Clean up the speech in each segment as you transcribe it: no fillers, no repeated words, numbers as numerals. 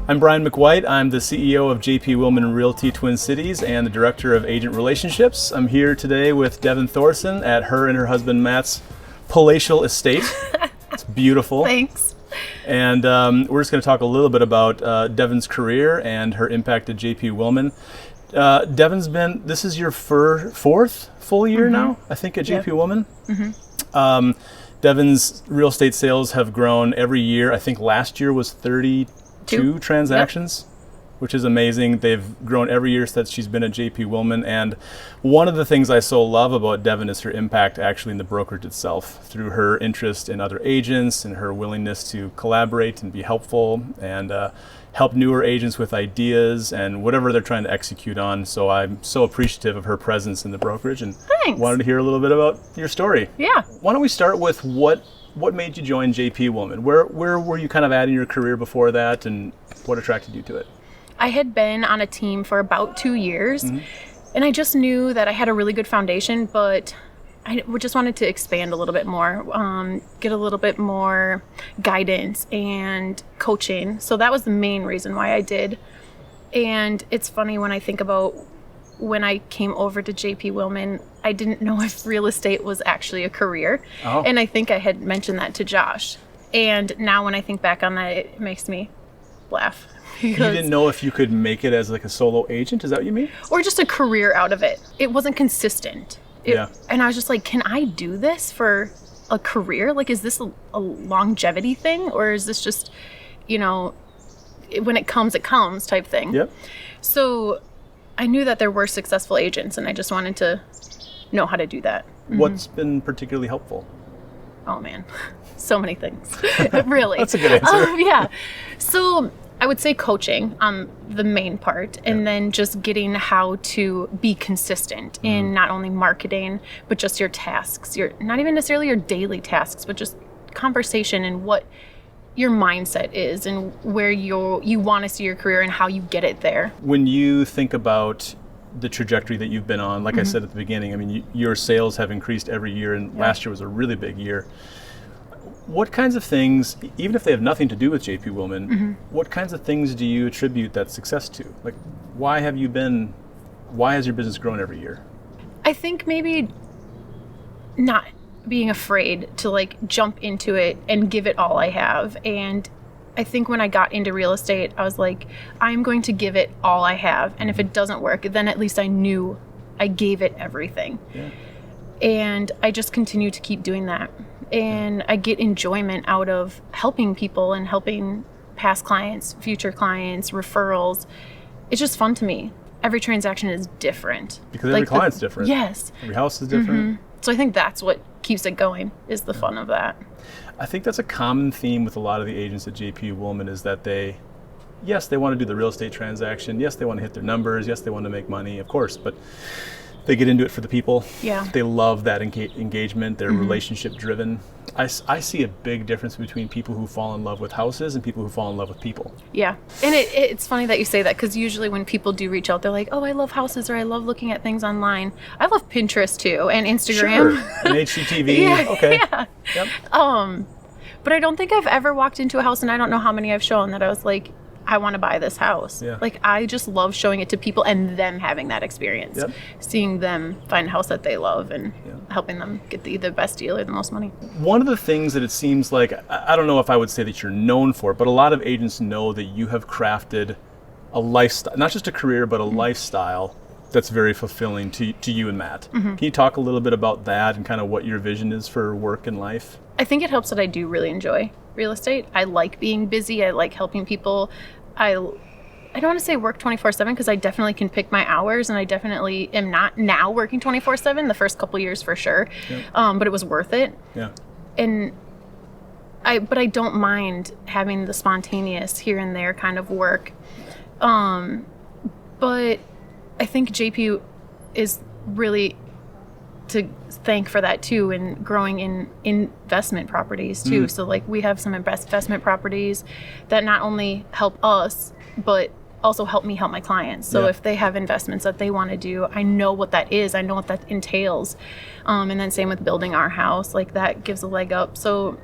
I'm Brian McWhite. I'm the CEO of JP Willman Realty Twin Cities and the Director of Agent Relationships. I'm here today with Devin Thorson at her and her husband Matt's palatial estate. It's beautiful. Thanks. And we're just going to talk a little bit about Devin's career and her impact at JP Willman. Devin's this is your fourth full year now, I think, at JP Willman. Devin's real estate sales have grown every year. I think last year was 32 transactions, which is amazing. They've grown every year since she's been at JP Willman. And one of the things I so love about Devin is her impact actually in the brokerage itself, through her interest in other agents and her willingness to collaborate and be helpful and help newer agents with ideas and whatever they're trying to execute on. So I'm so appreciative of her presence in the brokerage and wanted to hear a little bit about your story. Yeah. Why don't we start with what made you join JP Willman? Where were you kind of at in your career before that, and what attracted you to it? I had been on a team for about 2 years, and I just knew that I had a really good foundation, but I just wanted to expand a little bit more, get a little bit more guidance and coaching. So that was the main reason why I did. And it's funny when I think about when I came over to JP Willman, I didn't know if real estate was actually a career. Oh. And I think I had mentioned that to Josh. And now when I think back on that, it makes me laugh. You didn't know if you could make it as like a solo agent? Is that what you mean? Or just a career out of it. It wasn't consistent. And I was just like, can I do this for a career? Like, is this a longevity thing? Or is this just, when it comes type thing? Yep. So I knew that there were successful agents, and I just wanted to know how to do that. What's been particularly helpful? Oh, man. So many things. Really. That's a good answer. Yeah. So I would say coaching, the main part, and then just getting how to be consistent in not only marketing, but just your tasks. Not even necessarily your daily tasks, but just conversation and what your mindset is and where you want to see your career and how you get it there. When you think about the trajectory that you've been on, like I said at the beginning, I mean, your sales have increased every year, and last year was a really big year. What kinds of things, even if they have nothing to do with JP Willman, what kinds of things do you attribute that success to? Like, why has your business grown every year? I think maybe not being afraid to like jump into it and give it all I have. And I think when I got into real estate, I was like, I'm going to give it all I have. And if it doesn't work, then at least I knew I gave it everything. Yeah. And I just continue to keep doing that. And I get enjoyment out of helping people and helping past clients, future clients, referrals. It's just fun to me. Every transaction is different. Because every client's different. Yes. Every house is different. So I think that's what keeps it going, is the fun of that. I think that's a common theme with a lot of the agents at JP Willman, is that they want to do the real estate transaction. Yes, they want to hit their numbers. Yes, they want to make money, of course, but they get into it for the people. Yeah. They love that engagement. They're relationship driven. I see a big difference between people who fall in love with houses and people who fall in love with people. Yeah. And it's funny that you say that, because usually when people do reach out, they're like, oh, I love houses, or I love looking at things online. I love Pinterest too, and Instagram. Sure. And HGTV. Okay. Yeah. Yep. But I don't think I've ever walked into a house, and I don't know how many I've shown, that I was like, I want to buy this house. Yeah. Like, I just love showing it to people and them having that experience. Yep. Seeing them find a house that they love and helping them get the best deal or the most money. One of the things that it seems like, I don't know if I would say that you're known for, but a lot of agents know that you have crafted a lifestyle, not just a career, but a lifestyle that's very fulfilling to you and Matt. Can you talk a little bit about that and kind of what your vision is for work and life? I think it helps that I do really enjoy real estate. I like being busy. I like helping people. I don't want to say work 24/7, because I definitely can pick my hours, and I definitely am not now working 24/7. The first couple years for sure, but it was worth it. Yeah. But I don't mind having the spontaneous here and there kind of work. But I think JP is really to thank for that too, and growing in investment properties too. So like, we have some investment properties that not only help us, but also help me help my clients. So if they have investments that they want to do, I know what that is. I know what that entails. And then same with building our house, like that gives a leg up. So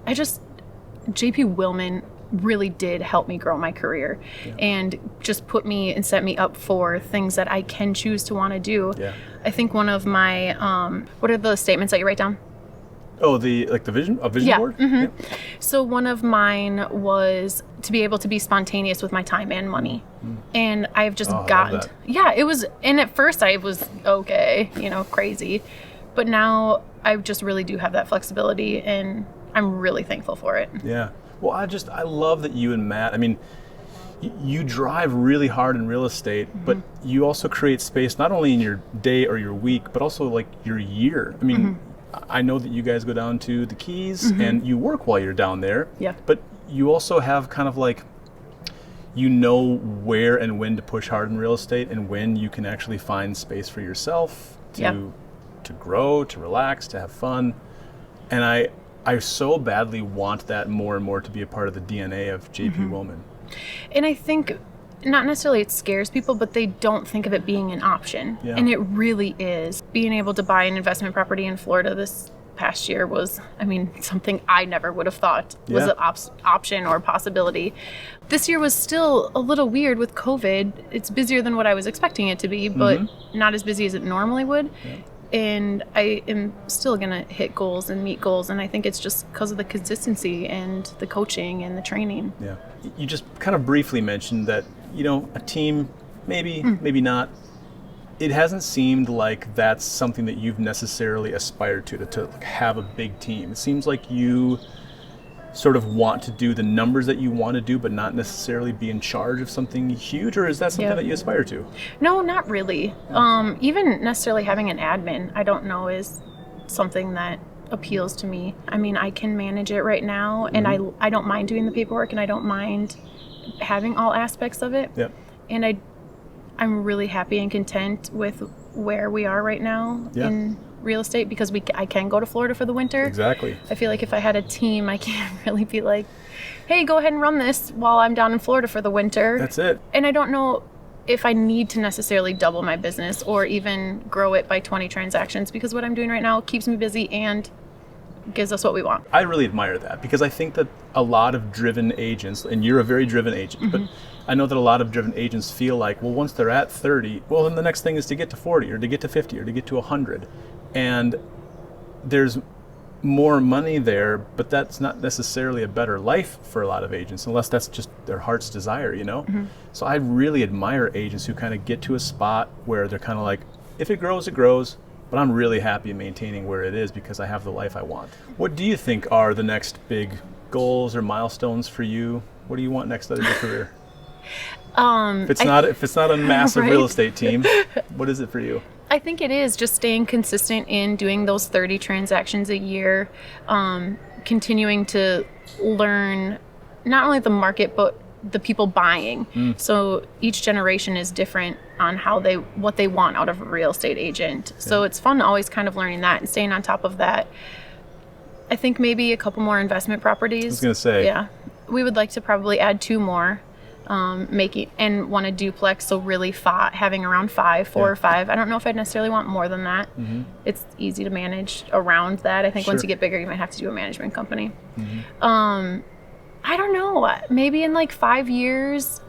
JP Willman really did help me grow my career and just put me and set me up for things that I can choose to want to do. Yeah. I think one of my, what are the statements that you write down? Oh, a vision board? Mm-hmm. Yeah. So one of mine was to be able to be spontaneous with my time and money. And I've just gotten, it was, and at first I was okay, crazy. But now I just really do have that flexibility, and I'm really thankful for it. Yeah. Well, I love that you and Matt, I mean, you drive really hard in real estate, but you also create space not only in your day or your week, but also like your year. I mean, I know that you guys go down to the Keys and you work while you're down there. Yeah. But you also have kind of like, where and when to push hard in real estate and when you can actually find space for yourself to grow, to relax, to have fun. And I so badly want that more and more to be a part of the DNA of JP Willman. And I think not necessarily it scares people, but they don't think of it being an option. Yeah. And it really is. Being able to buy an investment property in Florida this past year was, something I never would have thought was an option or possibility. This year was still a little weird with COVID. It's busier than what I was expecting it to be, but not as busy as it normally would. Yeah. And I am still going to hit goals and meet goals. And I think it's just because of the consistency and the coaching and the training. Yeah. You just kind of briefly mentioned that, a team, maybe not. It hasn't seemed like that's something that you've necessarily aspired to have a big team. It seems like you sort of want to do the numbers that you want to do, but not necessarily be in charge of something huge, or is that something that you aspire to? No, not really. Even necessarily having an admin, I don't know, is something that appeals to me. I can manage it right now, and I don't mind doing the paperwork, and I don't mind having all aspects of it. Yep. And I'm really happy and content with where we are right now in real estate, because I can go to Florida for the winter. Exactly. I feel like if I had a team, I can't really be like, hey, go ahead and run this while I'm down in Florida for the winter. That's it. And I don't know if I need to necessarily double my business or even grow it by 20 transactions, because what I'm doing right now keeps me busy and gives us what we want. I really admire that, because I think that a lot of driven agents, and you're a very driven agent, but I know that a lot of driven agents feel like, well, once they're at 30, well, then the next thing is to get to 40 or to get to 50 or to get to 100. And there's more money there, but that's not necessarily a better life for a lot of agents, unless that's just their heart's desire, So I really admire agents who kind of get to a spot where they're kind of like, if it grows, it grows. But I'm really happy maintaining where it is because I have the life I want. What do you think are the next big goals or milestones for you? What do you want next out of your career? If it's not a massive real estate team, what is it for you? I think it is just staying consistent in doing those 30 transactions a year, continuing to learn not only the market, but the people buying. So each generation is different on what they want out of a real estate agent. So it's fun always kind of learning that and staying on top of that. I think maybe a couple more investment properties. I was going to say. Yeah. We would like to probably add 2 more, and want a duplex. So really having around 4 or 5. I don't know if I'd necessarily want more than that. It's easy to manage around that. I think once you get bigger, you might have to do a management company. I don't know, maybe in like 5 years,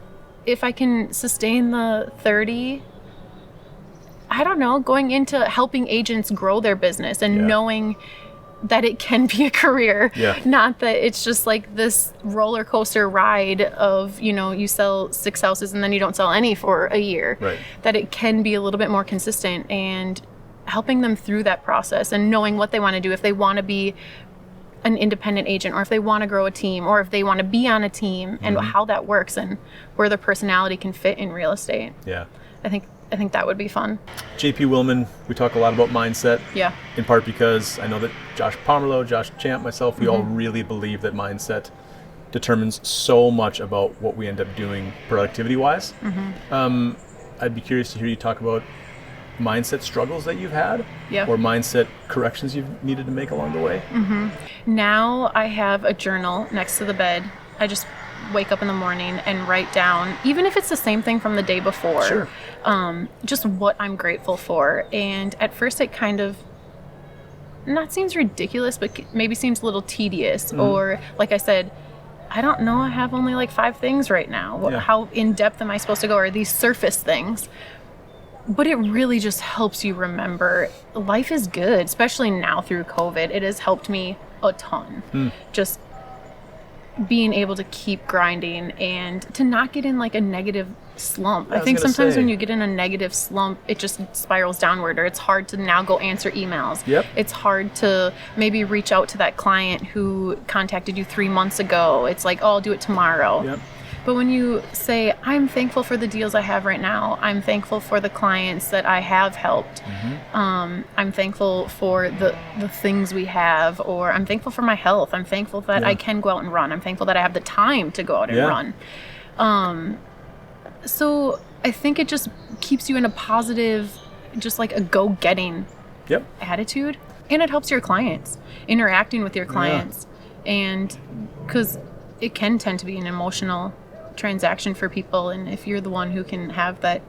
if I can sustain the 30, I don't know, going into helping agents grow their business and knowing that it can be a career, not that it's just like this roller coaster ride of, you sell 6 houses and then you don't sell any for a year, that it can be a little bit more consistent, and helping them through that process and knowing what they want to do, if they want to be an independent agent, or if they want to grow a team, or if they want to be on a team, and how that works and where their personality can fit in real estate. Yeah. I think that would be fun. JP Willman, we talk a lot about mindset. Yeah. In part because I know that Josh Pomerleau, Josh Champ, myself, we all really believe that mindset determines so much about what we end up doing productivity-wise. I'd be curious to hear you talk about mindset struggles that you've had, or mindset corrections you've needed to make along the way. Now I have a journal next to the bed. I just wake up in the morning and write down, even if it's the same thing from the day before, just what I'm grateful for. And at first it kind of not seems ridiculous, but maybe seems a little tedious, or like I said, I don't know, I have only like 5 things right now. Yeah. How in depth am I supposed to go? Or these surface things? But it really just helps you remember life is good, especially now through COVID. It has helped me a ton. Just being able to keep grinding and to not get in like a negative slump. I think sometimes when you get in a negative slump, it just spirals downward, or it's hard to now go answer emails. Yep. It's hard to maybe reach out to that client who contacted you 3 months ago. It's like, oh, I'll do it tomorrow. Yep. But when you say, I'm thankful for the deals I have right now, I'm thankful for the clients that I have helped, I'm thankful for the things we have, or I'm thankful for my health, I'm thankful that I can go out and run, I'm thankful that I have the time to go out and run. So I think it just keeps you in a positive, just like a go-getting attitude. And it helps your clients, interacting with your clients. And because it can tend to be an emotional transaction for people, and if you're the one who can have that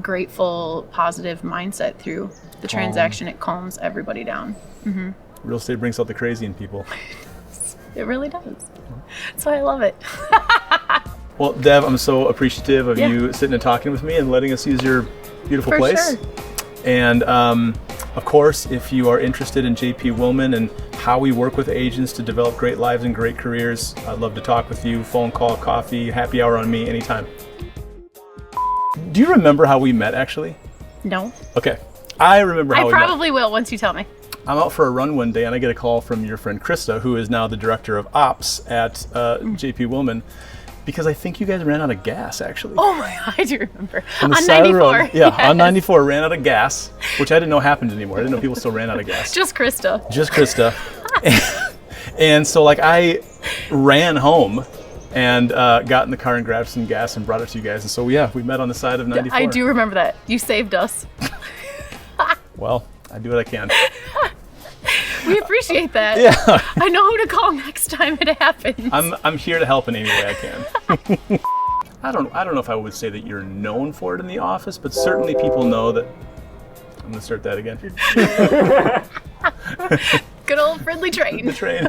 grateful, positive mindset through the transaction, it calms everybody down. Real estate brings out the crazy in people. It really does. That's why I love it. Well, Dev, I'm so appreciative of you sitting and talking with me and letting us use your beautiful For place. sure. And of course, if you are interested in JP Willman and how we work with agents to develop great lives and great careers, I'd love to talk with you. Phone call, coffee, happy hour on me, anytime. Do you remember how we met, actually? No. Okay. I remember how we met. I probably will once you tell me. I'm out for a run one day, and I get a call from your friend Krista, who is now the director of ops at JP Willman, because I think you guys ran out of gas, actually. Oh my God, I do remember. On the On side of the 94. road. Yeah, on 94, ran out of gas, which I didn't know happened anymore. I didn't know people still ran out of gas. Just Krista. Just Krista. And so, like, I ran home and got in the car and grabbed some gas and brought it to you guys. And so, yeah, we met on the side of 94. I do remember that. You saved us. Well, I do what I can. We appreciate that. Yeah. I know who to call next time it happens. I'm here to help in any way I can. I don't know if I would say that you're known for it in the office, but certainly people know that. I'm gonna start that again. Good old friendly train. The train.